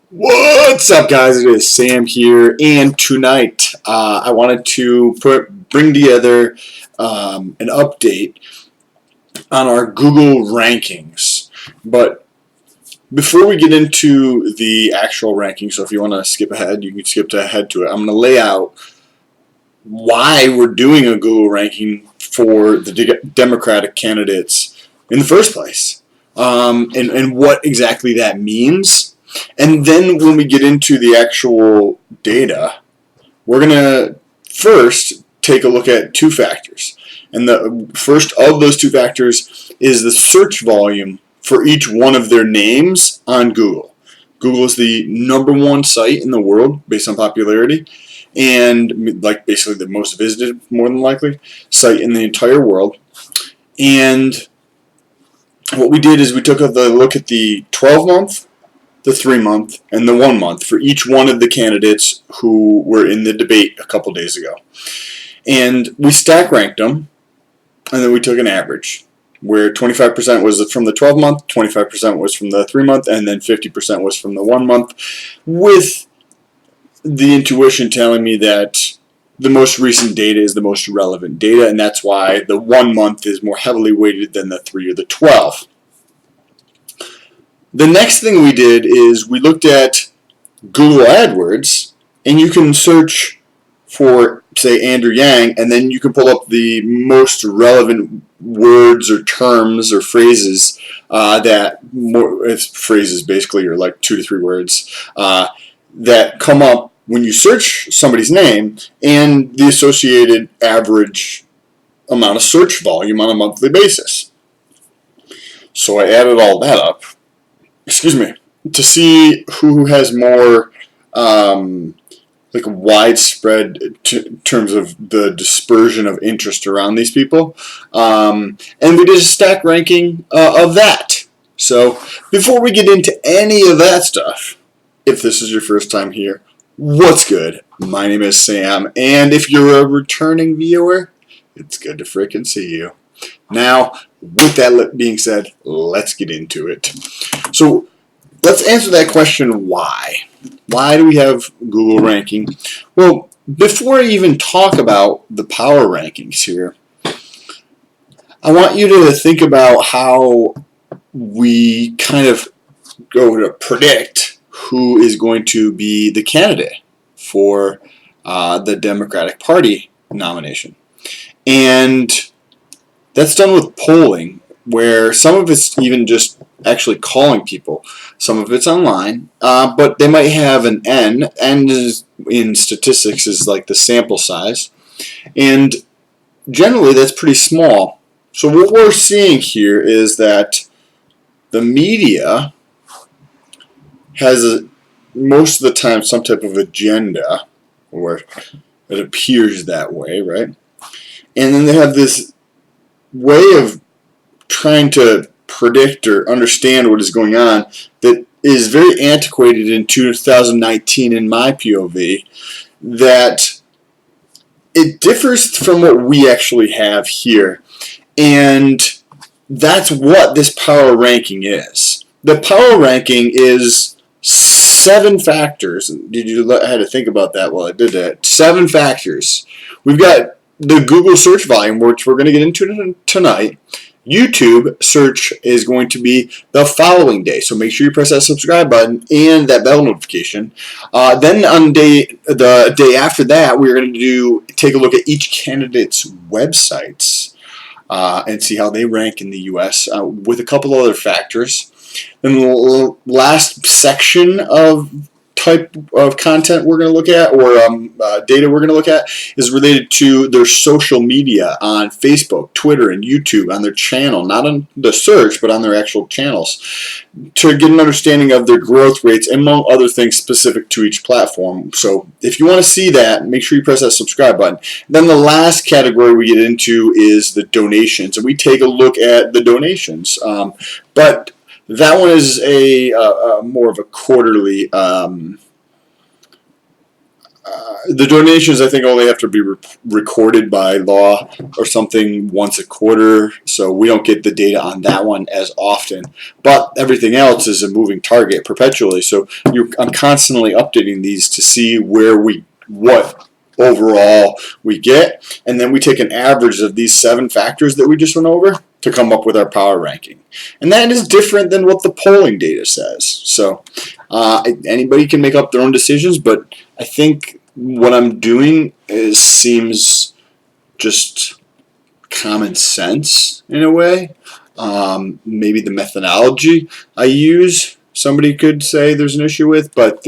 What's up, guys? It is Sam here, and tonight I wanted to bring together an update on our Google rankings. But before we get into the actual rankings, so if you want to skip ahead, you can skip ahead to it. I'm going to lay out why we're doing a Google ranking for the Democratic candidates in the first place, and what exactly that means. And then when we get into the actual data, we're going to first take a look at two factors. And the first of those two factors is the search volume for each one of their names on Google. Google is the #1 site in the world based on popularity, and like basically the most visited, more than likely, site in the entire world. And what we did is we took a look at the 12-month, the 3-month, and the 1-month for each one of the candidates who were in the debate a couple days ago. And we stack ranked them, and then we took an average, where 25% was from the 12-month, 25% was from the 3-month, and then 50% was from the 1-month, with the intuition telling me that the most recent data is the most relevant data, and that's why the 1-month is more heavily weighted than the 3 or the 12. The next thing we did is we looked at Google AdWords, and you can search for, say, Andrew Yang, and then you can pull up the most relevant words or terms or phrases phrases basically are like 2 to 3 words that come up when you search somebody's name, and the associated average amount of search volume on a monthly basis. So I added all that up, to see who has more widespread in terms of the dispersion of interest around these people. And we did a stack ranking of that. So before we get into any of that stuff, if this is your first time here, what's good? My name is Sam, and if you're a returning viewer, it's good to frickin' see you. Now, with that being said, let's get into it. So let's answer that question, why? Why do we have Google ranking? Well, before I even talk about the power rankings here, I want you to think about how we kind of go to predict who is going to be the candidate for the Democratic Party nomination. And that's done with polling, where some of it's even just actually calling people. Some of it's online, but they might have an N. N is, in statistics, is like the sample size, and generally that's pretty small. So what we're seeing here is that the media has most of the time some type of agenda, or it appears that way, right? And then they have this way of trying to predict or understand what is going on that is very antiquated in 2019 in my POV, that it differs from what we actually have here. And that's what this power ranking is. The power ranking is 7 factors. I had to think about that while I did that. 7 factors. We've got the Google search volume, which we're going to get into tonight. YouTube search is going to be the following day, so make sure you press that subscribe button and that bell notification. Then on the day after that, we're going to take a look at each candidate's websites and see how they rank in the U.S. With a couple other factors. Then the last section of type of content we're going to look at, or data we're going to look at, is related to their social media on Facebook, Twitter, and YouTube, on their channel, not on the search, but on their actual channels, to get an understanding of their growth rates, among other things specific to each platform. So if you want to see that, make sure you press that subscribe button. Then the last category we get into is the donations, and we take a look at the donations. But that one is a more of a quarterly the donations, I think, only have to be recorded by law or something once a quarter, so we don't get the data on that one as often. But everything else is a moving target perpetually, so I'm constantly updating these to see what overall we get, and then we take an average of these 7 factors that we just went over to come up with our power ranking. And that is different than what the polling data says. So anybody can make up their own decisions, but I think what I'm doing seems just common sense in a way. Maybe the methodology I use, somebody could say there's an issue with, but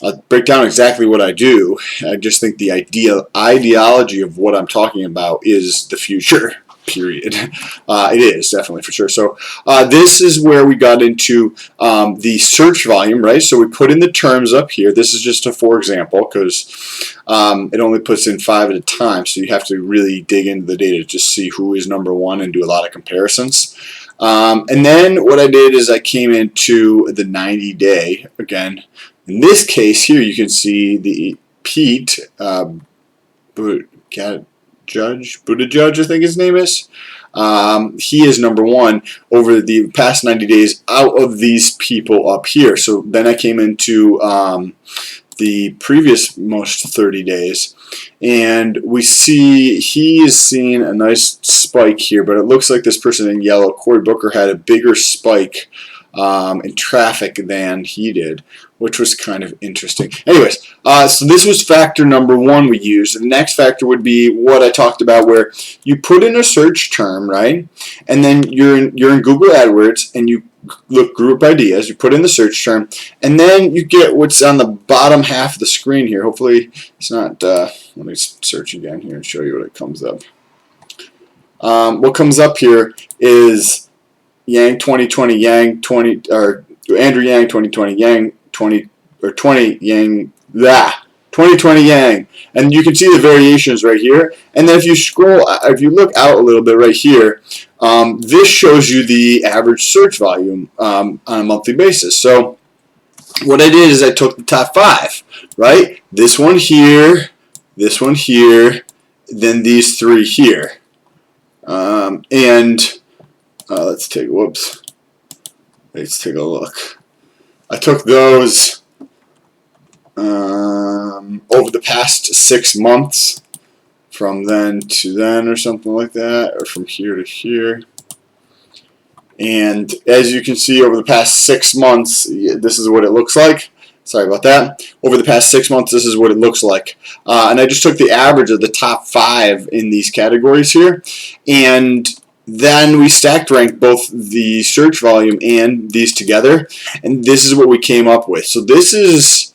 I'll break down exactly what I do. I just think the ideology of what I'm talking about is the future, period. It is, definitely, for sure. So this is where we got into the search volume, right? So we put in the terms up here. This is just a for example because it only puts in 5 at a time, so you have to really dig into the data to just see who is number 1 and do a lot of comparisons. And then what I did is I came into the 90-day again. In this case here, you can see the Pete Buttigieg, I think his name is. He is number 1 over the past 90 days out of these people up here. So then I came into the previous most 30 days, and we see he is seeing a nice spike here, but it looks like this person in yellow, Cory Booker, had a bigger spike in traffic than he did, which was kind of interesting. Anyways, so this was factor number 1 we used. The next factor would be what I talked about, where you put in a search term, right? And then you're in Google AdWords, and you look group ideas, you put in the search term, and then you get what's on the bottom half of the screen here. Hopefully it's not, let me search again here and show you what it comes up. What comes up here is Yang 2020, Yang 20, or Andrew Yang 2020, Yang 20, or 20 Yang, 2020 Yang, and you can see the variations right here. And then if you scroll, if you look out a little bit right here, this shows you the average search volume on a monthly basis. So what I did is I took the top 5, right? This one here, then these 3 here, and let's take a look. I took those over the past 6 months, from then to then or something like that, or from here to here. And as you can see, over the past 6 months, this is what it looks like. Sorry about that. Over the past 6 months, this is what it looks like. And I just took the average of the top 5 in these categories here, and then we stacked ranked both the search volume and these together, and this is what we came up with. So this is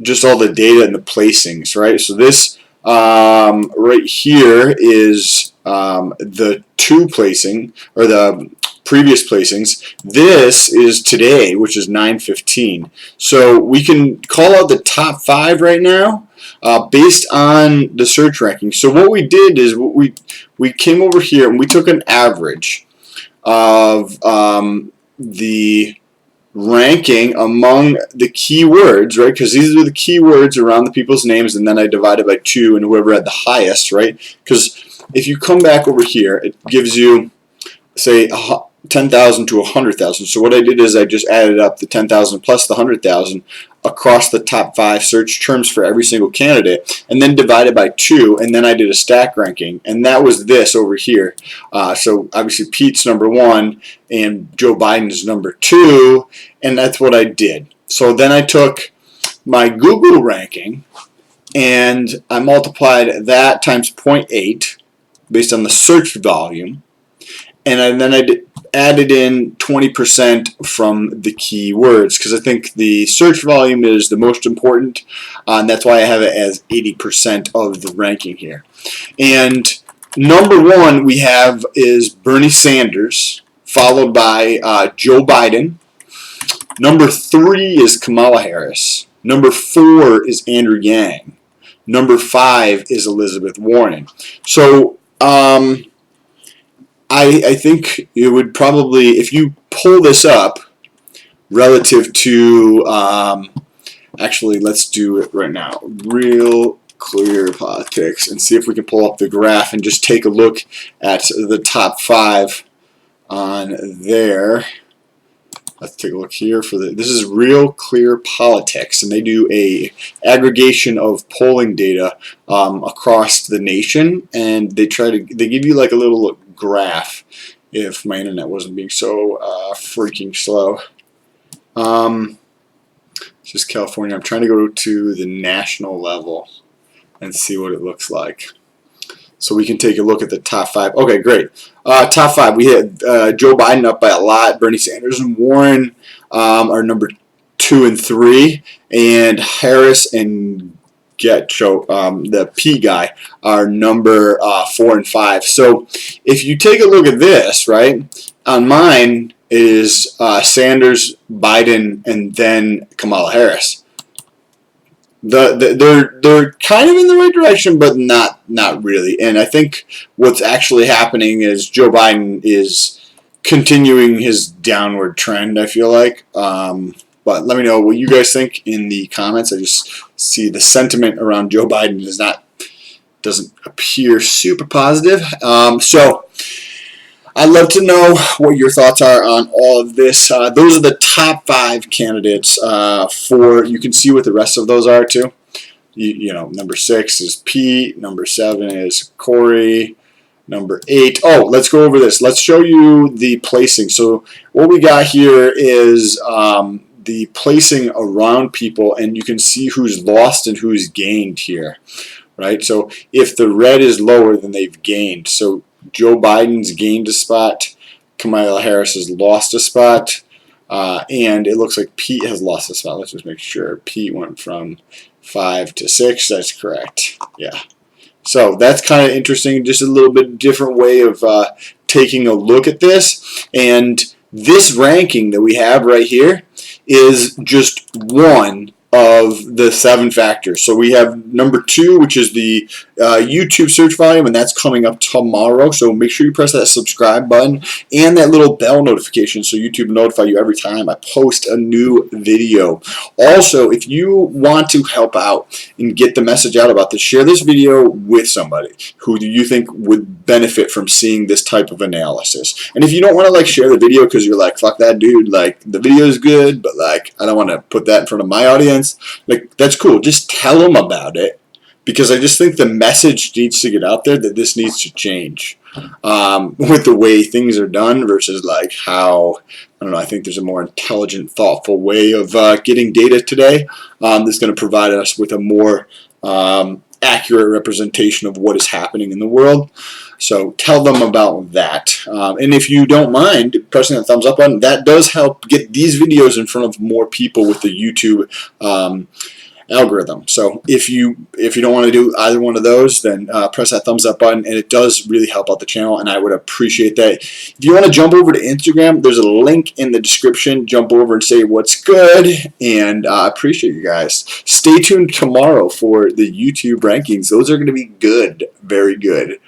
just all the data and the placings, right? So this right here is the 2 placing, or the previous placings. This is today, which is 9/15. So we can call out the top 5 right now based on the search ranking. So what we did is we came over here and we took an average of the ranking among the keywords, right? Because these are the keywords around the people's names, and then I divided by 2, and whoever had the highest, right? Because if you come back over here, it gives you, say, 10,000 to 100,000. So what I did is I just added up the 10,000 plus the 100,000 across the top 5 search terms for every single candidate, and then divided by 2, and then I did a stack ranking, and that was this over here. So obviously Pete's number 1 and Joe Biden's number 2, and that's what I did. So then I took my Google ranking and I multiplied that times 0.8 based on the search volume, and then I added in 20% from the keywords, because I think the search volume is the most important, and that's why I have it as 80% of the ranking here. And number 1 we have is Bernie Sanders, followed by Joe Biden. Number 3 is Kamala Harris. Number 4 is Andrew Yang. Number 5 is Elizabeth Warren. So I think it would probably, if you pull this up relative to Actually, let's do it right now. Real Clear Politics, and see if we can pull up the graph and just take a look at the top 5 on there. Let's take a look here for this is Real Clear Politics, and they do a aggregation of polling data across the nation, and they give you like a little graph. If my internet wasn't being so freaking slow. This is California. I'm trying to go to the national level and see what it looks like. So we can take a look at the top 5. Okay, great. Top 5. We had Joe Biden up by a lot. Bernie Sanders and Warren are number 2 and 3. And Harris and the P guy, are number 4 and 5. So if you take a look at this, right, on mine is Sanders, Biden, and then Kamala Harris. They're kind of in the right direction, but not really. And I think what's actually happening is Joe Biden is continuing his downward trend, I feel like. But let me know what you guys think in the comments. I just see the sentiment around Joe Biden doesn't appear super positive. So I'd love to know what your thoughts are on all of this. Those are the top 5 candidates you can see what the rest of those are too. You know, number 6 is Pete, number 7 is Corey, number 8. Oh, let's go over this. Let's show you the placing. So what we got here is the placing around people, and you can see who's lost and who's gained here, right? So if the red is lower, then they've gained. So Joe Biden's gained a spot, Kamala Harris has lost a spot, and it looks like Pete has lost a spot. Let's just make sure. Pete went from 5 to 6. That's correct. Yeah. So that's kind of interesting. Just a little bit different way of taking a look at this. And this ranking that we have right here is just one of the 7 factors. So we have number 2, which is the YouTube search volume, and that's coming up tomorrow. So make sure you press that subscribe button and that little bell notification so YouTube will notify you every time I post a new video. Also, if you want to help out and get the message out about this, share this video with somebody who you think would benefit from seeing this type of analysis. And if you don't want to share the video because you're like, fuck that dude, the video is good, but I don't want to put that in front of my audience, that's cool. Just tell them about it, because I just think the message needs to get out there that this needs to change with the way things are done versus how, I don't know, I think there's a more intelligent, thoughtful way of getting data today that's going to provide us with a more accurate representation of what is happening in the world. So tell them about that. And if you don't mind pressing that thumbs up button, that does help get these videos in front of more people with the YouTube algorithm. So if you don't want to do either one of those, then press that thumbs up button, and it does really help out the channel, and I would appreciate that. If you want to jump over to Instagram, there's a link in the description. Jump over and say what's good, and I appreciate you guys. Stay tuned tomorrow for the YouTube rankings. Those are going to be good, very good.